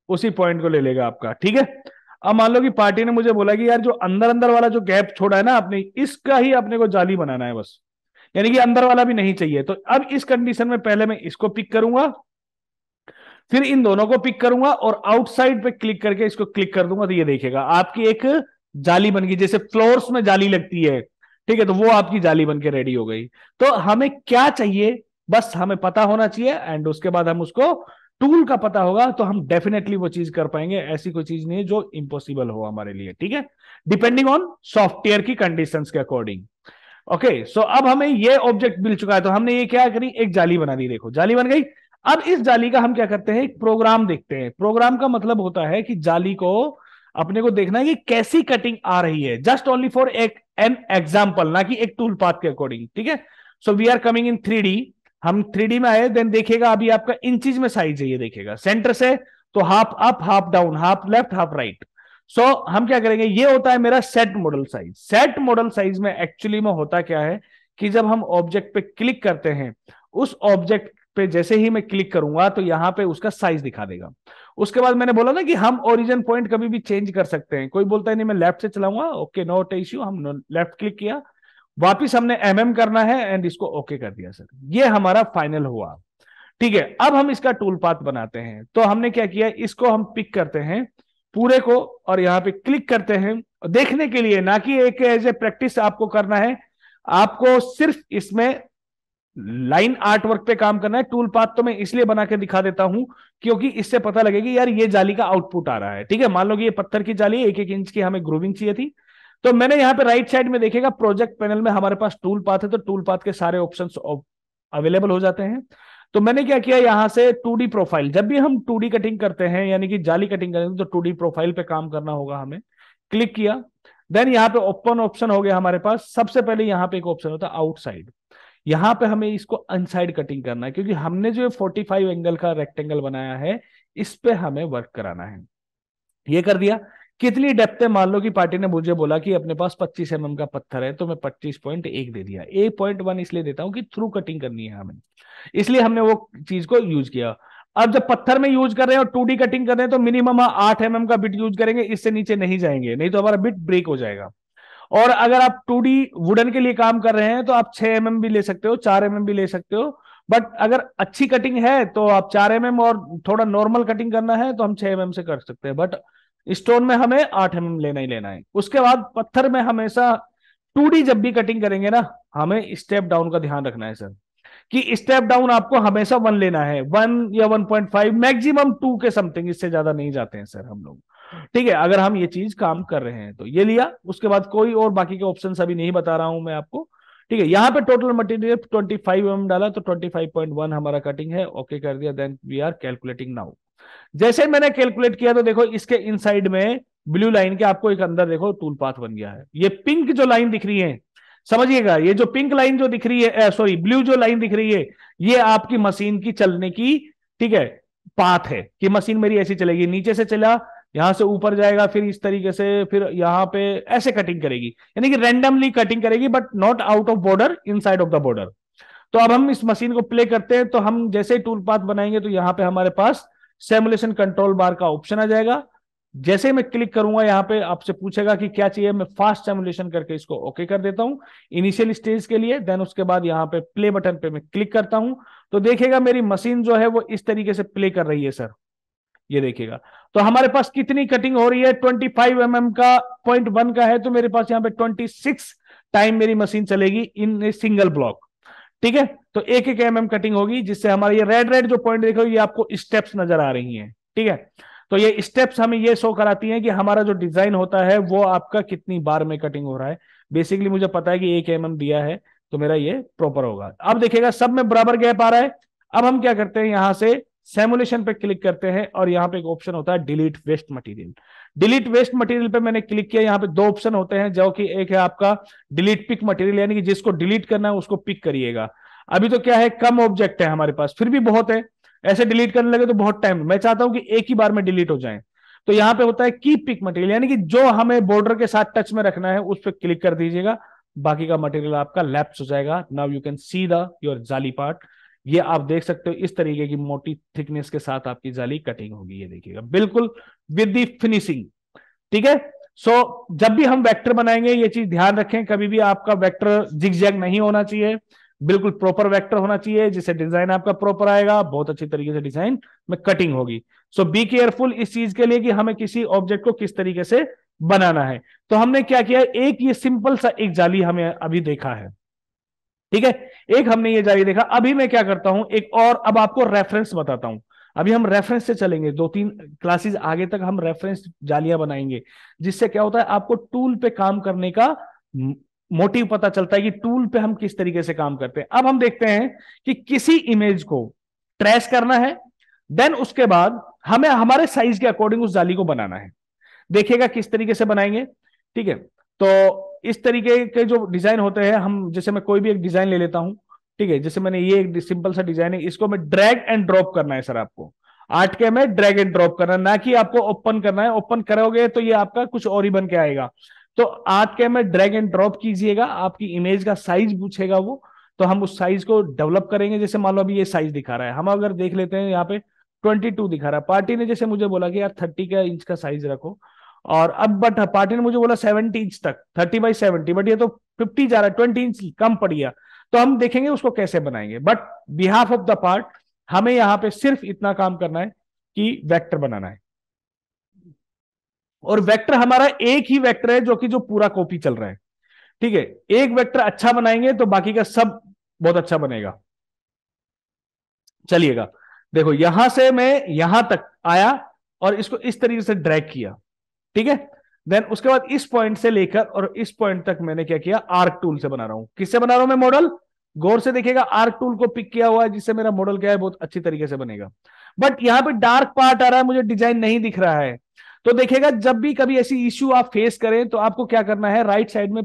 उसी पॉइंट को ले लेगा आपका। ठीक है, अब मान लो कि पार्टी ने मुझे बोला कि यार जो अंदर अंदर वाला जो गैप छोड़ा है ना आपने, इसका ही अपने को जाली बनाना है बस, यानी कि अंदर वाला भी नहीं चाहिए। तो अब इस कंडीशन में पहले मैं इसको पिक करूंगा, फिर इन दोनों को पिक करूंगा और आउटसाइड पे क्लिक करके इसको क्लिक कर दूंगा, तो ये देखिएगा आपकी एक जाली बन गई, जैसे फ्लोर्स में जाली लगती है। ठीक है, तो वो आपकी जाली बन के रेडी हो गई। तो हमें क्या चाहिए, बस हमें पता होना चाहिए, एंड उसके बाद हम उसको टूल का पता होगा तो हम डेफिनेटली वो चीज कर पाएंगे। ऐसी कोई चीज नहीं है जो इम्पॉसिबल हो हमारे लिए। ठीक है, डिपेंडिंग ऑन सॉफ्टवेयर की कंडीशंस के अकॉर्डिंग। ओके, सो अब हमें ये ऑब्जेक्ट मिल चुका है, तो हमने ये क्या करी, एक जाली बना दी, देखो जाली बन गई। अब इस जाली का हम क्या करते हैं, एक प्रोग्राम देखते हैं। प्रोग्राम का मतलब होता है कि जाली को अपने को देखना है कि कैसी कटिंग आ रही है, जस्ट ओनली फॉर एक एन एग्जाम्पल, ना कि एक टूल पाथ के अकॉर्डिंग। ठीक है, so we are coming in 3D। हम 3D में आए, देन देखेगा अभी आपका इंचज में साइज है, ये देखेगा सेंटर से, तो half up half down, half left half right. So हम क्या करेंगे, ये होता है मेरा set model size. Set model size में एक्चुअली में होता क्या है कि जब हम ऑब्जेक्ट पे क्लिक करते हैं, उस ऑब्जेक्ट पे जैसे ही मैं क्लिक करूंगा तो यहां पे उसका साइज दिखा देगा। उसके बाद मैंने बोला ना कि हम ओरिजिन पॉइंट कभी भी चेंज कर सकते हैं। कोई बोलता है नहीं मैं लेफ्ट से चलाऊंगा, ओके नॉट इश्यू, हम लेफ्ट क्लिक किया, वापिस हमने काम करना है एंड इसको ओके कर दिया सर, ये हमारा फाइनल हुआ। ठीक है, अब हम इसका टूल पाथ बनाते हैं। तो हमने क्या किया, इसको हम पिक करते हैं पूरे को और यहां पे क्लिक करते हैं, देखने के लिए, ना कि एक एज ए प्रैक्टिस आपको करना है। आपको सिर्फ इसमें लाइन आर्ट वर्क पे काम करना है। टूल पाथ तो मैं इसलिए बना के दिखा देता हूं क्योंकि इससे पता लगेगा यार ये जाली का आउटपुट आ रहा है। ठीक है, मान लो कि ये पत्थर की जाली है, 1-1 इंच की हमें ग्रूविंग चाहिए थी। तो मैंने यहां पे राइट साइड में देखेगा प्रोजेक्ट पैनल में हमारे पास टूल पाथ है, तो टूल पाथ के सारे ऑप्शन अवेलेबल हो जाते हैं। तो मैंने क्या किया, यहां से 2D प्रोफाइल, जब भी हम 2D कटिंग करते हैं यानी कि जाली कटिंग करेंगे तो 2D प्रोफाइल पे काम करना होगा हमें। क्लिक किया, देन यहां पे ओपन ऑप्शन हो गया हमारे पास। सबसे पहले यहां पे एक ऑप्शन होता है आउटसाइड, यहां पे हमें इसको अनसाइड कटिंग करना है क्योंकि हमने जो 45 एंगल का रेक्टेंगल बनाया है इस पे हमें वर्क कराना है। ये कर दिया। कितनी डेप्थ है, मान लो कि पार्टी ने मुझे बोला कि अपने पास 25 का पत्थर है, तो मैं 25.1 दे दिया। 1.1 इसलिए देता हूं कि थ्रू कटिंग करनी है हमें, इसलिए हमने वो चीज को यूज किया। अब जब पत्थर में यूज कर रहे हैं और 2D कटिंग कर रहे हैं तो मिनिमम 8 का बिट यूज करेंगे, इससे नीचे नहीं जाएंगे, नहीं तो हमारा बिट ब्रेक हो जाएगा। और अगर आप 2D वुडन के लिए काम कर रहे हैं तो आप 6 भी ले सकते हो, 4 भी ले सकते हो। बट अगर अच्छी कटिंग है तो आप 4 और थोड़ा नॉर्मल कटिंग करना है तो हम 6 से कर सकते हैं। बट स्टोन में हमें 8 लेना ही लेना है। उसके बाद पत्थर में हमेशा 2D जब भी कटिंग करेंगे ना, हमें स्टेप डाउन का ध्यान रखना है सर, कि स्टेप डाउन आपको हमेशा 1 लेना है, 1 या 1.5, मैक्सिमम 2 के समथिंग, इससे ज्यादा नहीं जाते हैं सर हम लोग। ठीक है, अगर हम ये चीज काम कर रहे हैं तो ये लिया। उसके बाद कोई और बाकी के ऑप्शन अभी नहीं बता रहा हूं मैं आपको। ठीक है, यहाँ पे टोटल मटेरियल 25 डाला तो 25.1 हमारा कटिंग है, ओके कर दिया, then we are calculating now. जैसे मैंने कैलकुलेट किया तो देखो इसके इनसाइड में ब्लू लाइन के आपको एक अंदर देखो टूल पाथ बन गया है। ये पिंक जो लाइन दिख रही है, समझिएगा, ये जो पिंक लाइन जो दिख रही है, सॉरी ब्लू जो लाइन दिख रही है, ये आपकी मशीन की चलने की, ठीक है, पाथ है कि मशीन मेरी ऐसी चलेगी, नीचे से चला, यहां से ऊपर जाएगा, फिर इस तरीके से, फिर यहां पे ऐसे कटिंग करेगी, यानी कि रैंडमली कटिंग करेगी but not out of border, inside of the border. तो अब हम इस मशीन को प्ले करते हैं, तो हम जैसे ही टूल पाथ बनाएंगे तो यहां पे हमारे पास सिमुलेशन कंट्रोल बार का ऑप्शन आ जाएगा। जैसे ही मैं क्लिक करूंगा यहां पे आपसे पूछेगा कि क्या चाहिए, मैं फास्ट सिमुलेशन करके इसको ओके कर देता हूं इनिशियल स्टेज के लिए। देन उसके बाद यहां पे प्ले बटन पे मैं क्लिक करता हूं तो देखिएगा मेरी मशीन जो है वो इस तरीके से प्ले कर रही है सर, ये देखिएगा। तो हमारे पास कितनी कटिंग हो रही है, 25 का 0.1 का है, तो मेरे पास यहाँ पे 26 टाइम मेरी मशीन चलेगी इन ए सिंगल ब्लॉक। ठीक है, तो 1-1 कटिंग होगी, जिससे हमारा ये रेड रेड जो पॉइंट देखो ये आपको स्टेप्स नजर आ रही हैं। ठीक है, तो ये स्टेप्स हमें ये शो कराती हैं कि हमारा जो डिजाइन होता है वो आपका कितनी बार में कटिंग हो रहा है। बेसिकली मुझे पता है कि 1 mm दिया है, तो मेरा ये प्रॉपर होगा। अब देखिएगा सब में बराबर गैप आ रहा है। अब हम क्या करते हैं, यहां से सिमुलेशन पे क्लिक करते हैं और यहां पे एक ऑप्शन होता है delete waste material. Delete waste material पे मैंने क्लिक किया। यहां पे दो ऑप्शन होते हैं, जो कि एक है आपका डिलीट पिक मटेरियल, यानी कि जिसको डिलीट करना है उसको पिक करिएगा। अभी तो क्या है, कम ऑब्जेक्ट है हमारे पास, फिर भी बहुत है, ऐसे डिलीट करने लगे तो बहुत टाइम। मैं चाहता हूं कि एक ही बार में डिलीट हो जाए। तो यहां पे होता है की पिक मटेरियल, यानी कि जो हमें बॉर्डर के साथ टच में रखना है उस पर क्लिक कर दीजिएगा। बाकी का मटेरियल आपका लैप्स हो जाएगा। Now you can see the your जाली पार्ट। ये आप देख सकते हो, इस तरीके की मोटी थिकनेस के साथ आपकी जाली कटिंग होगी, ये देखिएगा बिल्कुल विद दी फिनिशिंग। ठीक है। सो जब भी हम वेक्टर बनाएंगे ये चीज ध्यान रखें, कभी भी आपका वेक्टर जिगजैग नहीं होना चाहिए, बिल्कुल प्रॉपर वेक्टर होना चाहिए, जिससे डिजाइन आपका प्रॉपर आएगा, बहुत अच्छी तरीके से डिजाइन में कटिंग होगी। सो बी केयरफुल इस चीज के लिए कि हमें किसी ऑब्जेक्ट को किस तरीके से बनाना है। तो हमने क्या किया, एक ये सिंपल सा एक जाली हमें अभी देखा है, ठीक है, एक हमने ये जारी देखा। अभी मैं क्या करता हूं, एक और अब आपको रेफरेंस बताता हूं। अभी हम रेफरेंस से चलेंगे, 2-3 क्लासेस आगे तक हम रेफरेंस जालियां बनाएंगे, जिससे क्या होता है आपको टूल पे काम करने का मोटिव पता चलता है कि टूल पे हम किस तरीके से काम करते हैं। अब हम देखते हैं कि किसी इमेज को ट्रेस करना है, देन उसके बाद हमें हमारे साइज के अकॉर्डिंग उस जाली को बनाना है। देखिएगा किस तरीके से बनाएंगे। ठीक है, तो इस तरीके के जो डिजाइन होते हैं, हम जैसे मैं कोई भी एक डिजाइन ले लेता हूं। ठीक है, जैसे मैंने ये एक सिंपल सा डिजाइन है, इसको मैं ड्रैग एंड ड्रॉप करना है सर आपको। 8K में ड्रैग एंड ड्रॉप करना, ना कि आपको ओपन करना है। ओपन करोगे तो ये आपका कुछ और ही बन के आएगा। तो 8K में ड्रैग एंड ड्रॉप कीजिएगा, आपकी इमेज का साइज पूछेगा वो, तो हम उस साइज को डेवलप करेंगे। जैसे मान लो अभी ये साइज दिखा रहा है, हम अगर देख लेते हैं यहाँ पे 22 दिखा रहा है। पार्टी ने जैसे मुझे बोला कि यार 30 इंच का साइज रखो, और अब बट पार्टी ने मुझे बोला 70 इंच तक, 30x70, बट ये तो 50 जा रहा है, 20 इंच कम पड़ गया। तो हम देखेंगे उसको कैसे बनाएंगे। But behalf of the part हमें यहां पे सिर्फ इतना काम करना है कि वेक्टर बनाना है। और वेक्टर हमारा एक ही वेक्टर है जो कि जो पूरा कॉपी चल रहा है। ठीक है, एक वेक्टर अच्छा बनाएंगे तो बाकी का सब बहुत अच्छा बनेगा। चलिएगा, देखो यहां से मैं यहां तक आया और इसको इस तरीके से ड्रैग किया। ठीक है, देन उसके बाद इस पॉइंट से लेकर और इस पॉइंट तक मैंने क्या किया, आर्क टूल से बना रहा हूं। किससे बना रहा हूं मैं मॉडल, गौर से देखिएगा, आर्क टूल को पिक किया हुआ है, जिससे मेरा मॉडल क्या है, बहुत अच्छी तरीके से बनेगा। बट यहां पे डार्क पार्ट आ रहा है, मुझे डिजाइन नहीं दिख रहा है। तो देखिएगा, जब भी कभी ऐसी इश्यू आप फेस करें तो आपको क्या करना है, राइट साइड में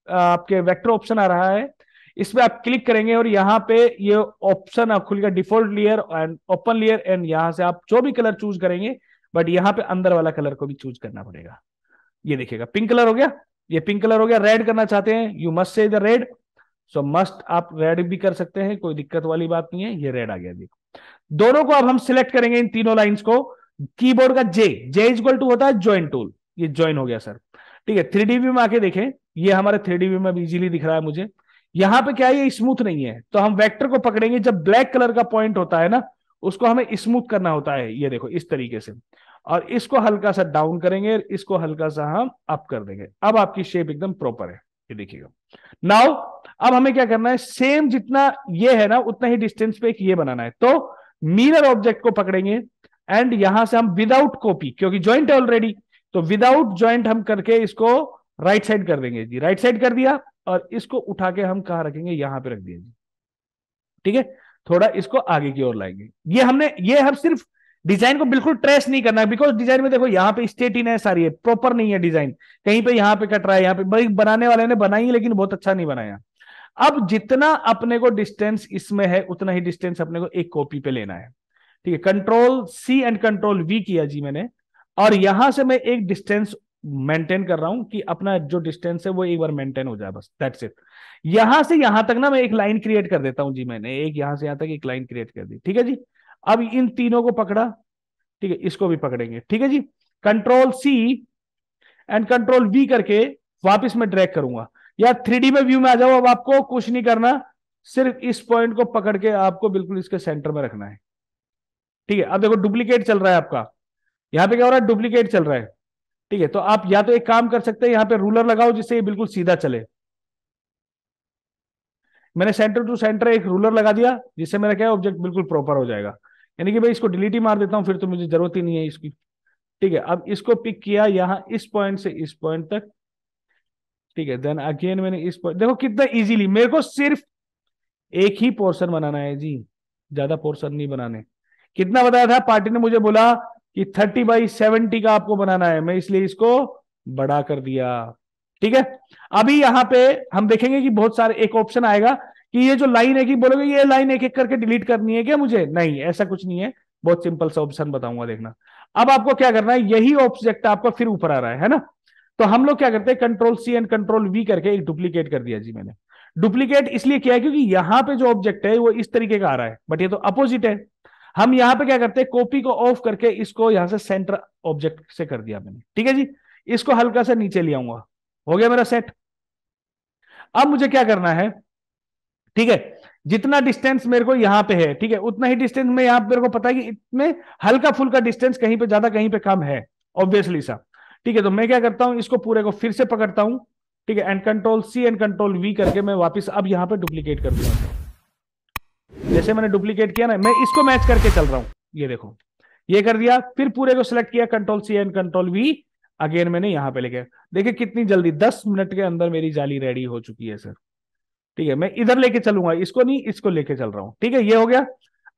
आपके वेक्टर ऑप्शन आ रहा है, इसमें आप क्लिक करेंगे और यहां पे ये ऑप्शन खुलेगा, default layer and open layer, and यहां से आप जो भी कलर चूज करेंगे, बट यहां पे अंदर वाला कलर को भी चूज करना पड़ेगा। ये देखिएगा पिंक कलर हो गया, ये पिंक कलर हो गया। रेड करना चाहते हैं, you must say the red, so must आप रेड भी कर सकते हैं, कोई दिक्कत वाली बात नहीं है। ये रेड आ गया, देखो दोनों को अब हम सिलेक्ट करेंगे, इन तीनों लाइंस को। कीबोर्ड का जे, जे इक्वल टू होता है ज्वाइन टूल, ये ज्वाइन हो गया सर। ठीक है, 3D व्यू में आके देखें, ये हमारे 3D व्यू में इजीली दिख रहा है मुझे। यहां पे क्या है, ये स्मूथ नहीं है, तो हम वेक्टर को पकड़ेंगे, जब ब्लैक कलर का पॉइंट होता है ना, उसको हमें स्मूथ करना होता है, ये देखो इस तरीके से। और इसको हल्का सा डाउन करेंगे, इसको हल्का सा हम अप कर देंगे। अब आपकी शेप एकदम प्रॉपर है, ये देखिएगा। नाउ अब हमें क्या करना है, सेम जितना ये है ना उतना ही डिस्टेंस पे एक ये बनाना है। तो मिरर ऑब्जेक्ट को पकड़ेंगे एंड यहां से हम विदाउट कॉपी, क्योंकि ज्वाइंट है ऑलरेडी, तो विदाउट ज्वाइंट हम करके इसको राइट साइड कर देंगे जी। राइट साइड कर दिया और इसको उठा के हम कहां रखेंगे, यहां पे रख दिया जी। ठीक है, थोड़ा इसको आगे की ओर लाएंगे। ये हम सिर्फ डिजाइन को बिल्कुल ट्रेस नहीं करना है, बिकॉज डिजाइन में देखो यहाँ पे स्टेटिनेस आ रही है, प्रॉपर नहीं है डिजाइन, कहीं पे यहाँ पे कट रहा है, यहाँ पे भाई बनाने वाले ने बनाई लेकिन बहुत अच्छा नहीं बनाया। अब जितना अपने को डिस्टेंस इसमें है उतना ही डिस्टेंस अपने को एक कॉपी पे लेना है। ठीक है, control C and control V किया जी मैंने, और यहां से मैं एक डिस्टेंस मेंटेन कर रहा हूं कि अपना जो डिस्टेंस है वो एक बार मेंटेन हो जाए, बस दैट्स इट। यहां से यहां तक ना मैं एक लाइन क्रिएट कर देता हूं जी, मैंने एक यहां से यहां तक एक लाइन क्रिएट कर दी। ठीक है जी, अब इन तीनों को पकड़ा, ठीक है, इसको भी पकड़ेंगे। ठीक है जी, control C and control V करके वापस मैं ड्रैग करूंगा। या 3D में व्यू में आ जाओ, अब आपको कुछ नहीं करना, सिर्फ इस पॉइंट को पकड़ के आपको बिल्कुल इसके सेंटर में रखना है। ठीक है, अब देखो डुप्लीकेट चल रहा है आपका, यहां पे क्या हो रहा है, डुप्लीकेट चल रहा है। ठीक है, तो आप या तो एक काम कर सकते हैं, यहां पे रूलर लगाओ जिससे ये बिल्कुल सीधा चले। मैंने सेंटर टू सेंटर एक रूलर लगा दिया, जिससे मेरा क्या ऑब्जेक्ट बिल्कुल प्रॉपर हो जाएगा। यानी कि भाई इसको डिलीट ही मार देता हूं, फिर तो मुझे जरूरत ही नहीं है इसकी। ठीक है, अब इसको पिक किया यहां इस पॉइंट से इस पॉइंट तक, ठीक है, देन अगेन मैंने इस पॉइंट, देखो कितना इजीली, मेरे को सिर्फ एक ही पोर्शन बनाना है जी, ज्यादा पोर्शन नहीं बनाने। कितना बताया था पार्टी ने, मुझे बोला कि 30/70 का आपको बनाना है, मैं इसलिए इसको बड़ा कर दिया। ठीक है, अभी यहां पे हम देखेंगे कि बहुत सारे एक ऑप्शन आएगा कि ये जो लाइन है कि बोलोगे ये लाइन एक एक करके डिलीट करनी है क्या मुझे, नहीं ऐसा कुछ नहीं है, बहुत सिंपल सा ऑप्शन बताऊंगा, देखना। अब आपको क्या करना है, यही ऑब्जेक्ट आपका फिर ऊपर आ रहा है ना, तो हम लोग क्या करते हैं, control C and control V करके एक डुप्लीकेट कर दिया जी मैंने। डुप्लीकेट इसलिए किया है क्योंकि यहां पे जो ऑब्जेक्ट है वो इस तरीके का आ रहा है, बट ये तो अपोजिट है। हम यहां पे क्या करते हैं, कॉपी को ऑफ करके इसको यहां से सेंटर ऑब्जेक्ट से कर दिया मैंने, ठीक है जी। इसको हल्का सा नीचे ले आऊंगा, हो गया मेरा सेट। अब मुझे क्या करना है, ठीक है, जितना डिस्टेंस मेरे को यहां पे है, ठीक है, उतना ही डिस्टेंस में यहां पे मेरे को पता है कि इसमें हल्का फुल्का डिस्टेंस कहीं पे ज्यादा कहीं पे कम है, ऑब्वियसली सा। ठीक है, तो मैं क्या करता हूं, इसको पूरे को फिर से पकड़ता हूं, ठीक है, and control C and control V करके मैं वापस अब यहां पे डुप्लीकेट कर दूंगा। जैसे मैंने डुप्लीकेट किया ना, मैं इसको मैच करके चल रहा हूं, ये देखो, ये कर दिया, फिर पूरे को सिलेक्ट किया, control C and control V, again मैंने यहां पे लेके, देखिए कितनी जल्दी 10 मिनट के अंदर मेरी जाली रेडी हो चुकी है सर। ठीक है, मैं इधर लेके चलूंगा, इसको नहीं, इसको लेके चल रहा हूं, ठीक है, ये हो गया।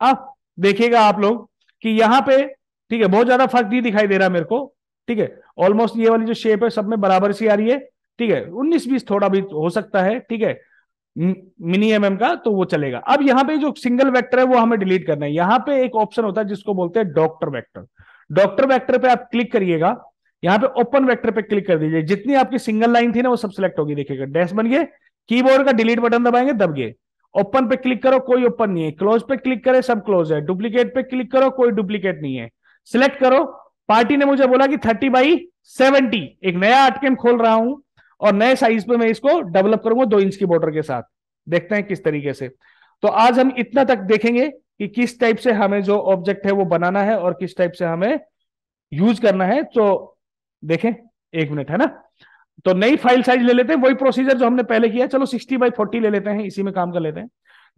अब देखिएगा आप लोग कि यहां पे, ठीक है, बहुत ज्यादा फर्क नहीं दिखाई दे रहा मेरे को, ठीक है, ऑलमोस्ट ये वाली जो शेप है सब में बराबर सी आ रही है, ठीक है, 19-20 थोड़ा भी हो सकता है, ठीक है, मिनी का तो वो चलेगा। अब यहाँ पे जो सिंगल वेक्टर है वो हमें डिलीट करना है, यहाँ पे एक ऑप्शन होता है जिसको बोलते हैं डॉक्टर वेक्टर। डॉक्टर वेक्टर पे आप क्लिक करिएगा, यहाँ पे ओपन वेक्टर पे क्लिक कर दीजिए, जितनी आपकी सिंगल लाइन थी ना वो सब सिलेक्ट होगी, देखिएगा डैश बन गए, कीबोर्ड का डिलीट बटन दबाएंगे दब गए, ओपन पे क्लिक करो कोई ओपन नहीं है, क्लोज पे क्लिक करे सब क्लोज है, डुप्लीकेट पे क्लिक करो कोई डुप्लीकेट नहीं है, सिलेक्ट करो। पार्टी ने मुझे बोला कि 30/70, एक नया आर्टकेम खोल रहा हूं और नए साइज पे मैं इसको डेवलप करूंगा 2 इंच की बॉर्डर के साथ, देखते हैं किस तरीके से। तो आज हम इतना तक देखेंगे कि किस टाइप से हमें जो ऑब्जेक्ट है वो बनाना है और किस टाइप से हमें यूज करना है, तो देखें, 1 मिनट है ना। तो नई फाइल साइज ले लेते हैं, वही प्रोसीजर जो हमने पहले किया, चलो 60/40 ले लेते हैं, इसी में काम कर लेते हैं।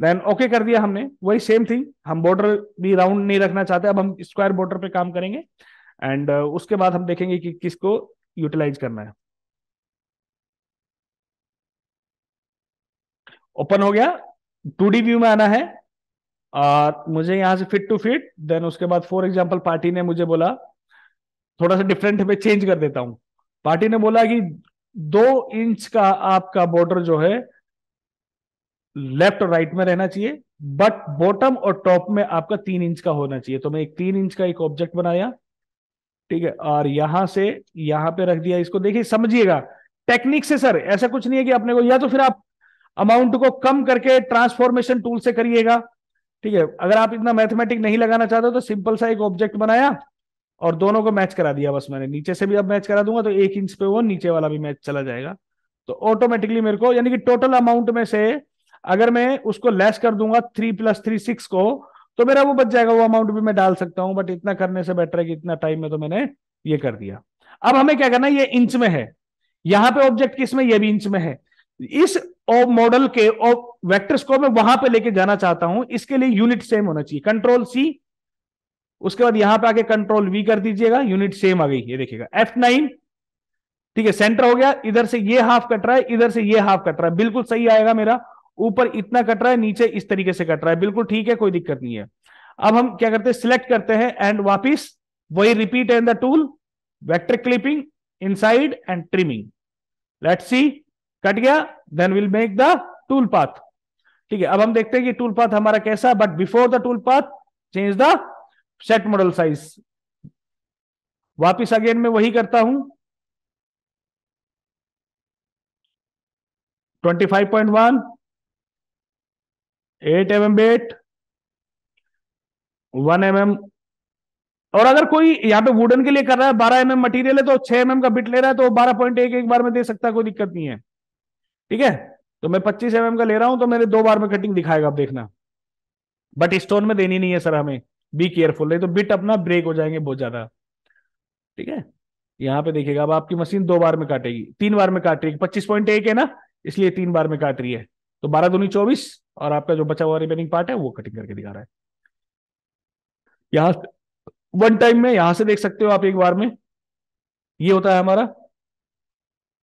देन ओके कर दिया हमने, वही सेम थिंग, हम बॉर्डर भी राउंड नहीं रखना चाहते, अब हम स्क्वायर बॉर्डर पे काम करेंगे, एंड उसके बाद हम देखेंगे कि किसको यूटिलाइज करना है। ओपन हो गया, 2D व्यू में आना है, और मुझे यहां से फिट टू फिट, देन उसके बाद फॉर एग्जांपल पार्टी ने मुझे बोला थोड़ा सा डिफरेंट पे चेंज कर देता हूं, पार्टी ने बोला कि 2 इंच का आपका बॉर्डर जो है लेफ्ट और राइट में रहना चाहिए, बट बॉटम और टॉप में आपका 3 इंच का होना चाहिए, तो मैं एक 3 इंच का एक ऑब्जेक्ट बनाया, ठीक है, और यहां से यहां पे रख दिया इसको। देखिए समझिएगा टेक्निक से सर, ऐसा कुछ नहीं है कि अपने को, या तो फिर आप अमाउंट को कम करके ट्रांसफॉर्मेशन टूल से करिएगा, ठीक है, अगर आप इतना मैथमेटिक नहीं लगाना चाहते तो सिंपल सा एक ऑब्जेक्ट बनाया और दोनों को मैच करा दिया, बस मैंने नीचे से भी अब मैच करा दूंगा तो 1 इंच पे वो नीचे वाला भी मैच चला जाएगा, तो ऑटोमेटिकली मेरे को, यानी कि टोटल अमाउंट में से अगर मैं उसको लेस कर दूंगा 3 + 3 6 को, तो मेरा वो बच जाएगा, वो अमाउंट भी मैं डाल सकता हूं, बट इतना करने से बेटर है कि इतना टाइम में तो मैंने ये कर दिया। अब हमें क्या करना है, ये इंच में है, यहां पे ऑब्जेक्ट किस में, ये भी इंच में है, इस मॉडल के वेक्टर्स को मैं वहां पे लेके जाना चाहता हूं, इसके लिए यूनिट सेम होना चाहिए, कंट्रोल C, उसके बाद यहां पे आके कंट्रोल V कर दीजिएगा, यूनिट सेम आ गई, ये देखिएगा F9, ठीक है, सेंटर हो गया, इधर से ये हाफ कट रहा है, इधर से ये हाफ कट रहा है, बिल्कुल सही आएगा मेरा, ऊपर इतना कट रहा है, नीचे इस तरीके से कट रहा है, बिल्कुल ठीक है, कोई दिक्कत नहीं है। अब हम क्या करते हैं, सिलेक्ट करते हैं एंड वापिस वही repeat in the tool, vector clipping inside and trimming, let's see, cut गया, then will make the tool path. ठीक है, अब हम देखते हैं कि टूल पाथ हमारा कैसा, but before the tool path change the set model size, वापिस अगेन मैं वही करता हूं, 25.1, 8 mm बेट, 1 mm, और अगर कोई यहाँ पे वुडन के लिए कर रहा है, 12 mm मटीरियल है तो 6 mm का बिट ले रहा है तो 12.1 एक बार में दे सकता है, कोई दिक्कत नहीं है, ठीक है। तो मैं 25 mm का ले रहा हूं तो मेरे 2 बार में कटिंग दिखाएगा, अब देखना, बट स्टोन में देनी नहीं है सर हमें, बी केयरफुल, नहीं तो बिट अपना ब्रेक हो जाएंगे बहुत ज्यादा, ठीक है। यहाँ पे देखिएगा, अब आपकी मशीन 2 बार में काटेगी, 3 बार में काट रही है, 25.1 है ना, इसलिए 3 बार में काट रही है, तो 12 दूनी 24, और आपका जो बचा हुआ रिमेनिंग पार्ट है वो कटिंग करके दिखा रहा है। यहां वन टाइम में यहां से देख सकते हो आप एक बार में। ये होता है हमारा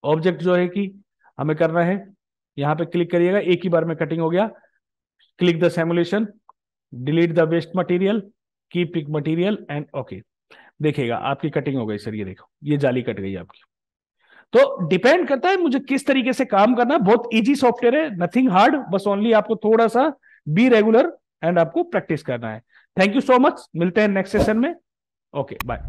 ऑब्जेक्ट जो है कि हमें करना है, यहां पे क्लिक करिएगा, एक ही बार में कटिंग हो गया। Click the simulation, delete the waste material, keep pick material and okay. देखिएगा आपकी कटिंग हो गई सर, ये देखो ये जाली कट गई आपकी। तो डिपेंड करता है मुझे किस तरीके से काम करना है। बहुत इजी सॉफ्टवेयर है, नथिंग हार्ड, बस ओनली आपको थोड़ा सा बी रेगुलर एंड आपको प्रैक्टिस करना है। थैंक यू सो मच, मिलते हैं नेक्स्ट सेशन में। Okay bye.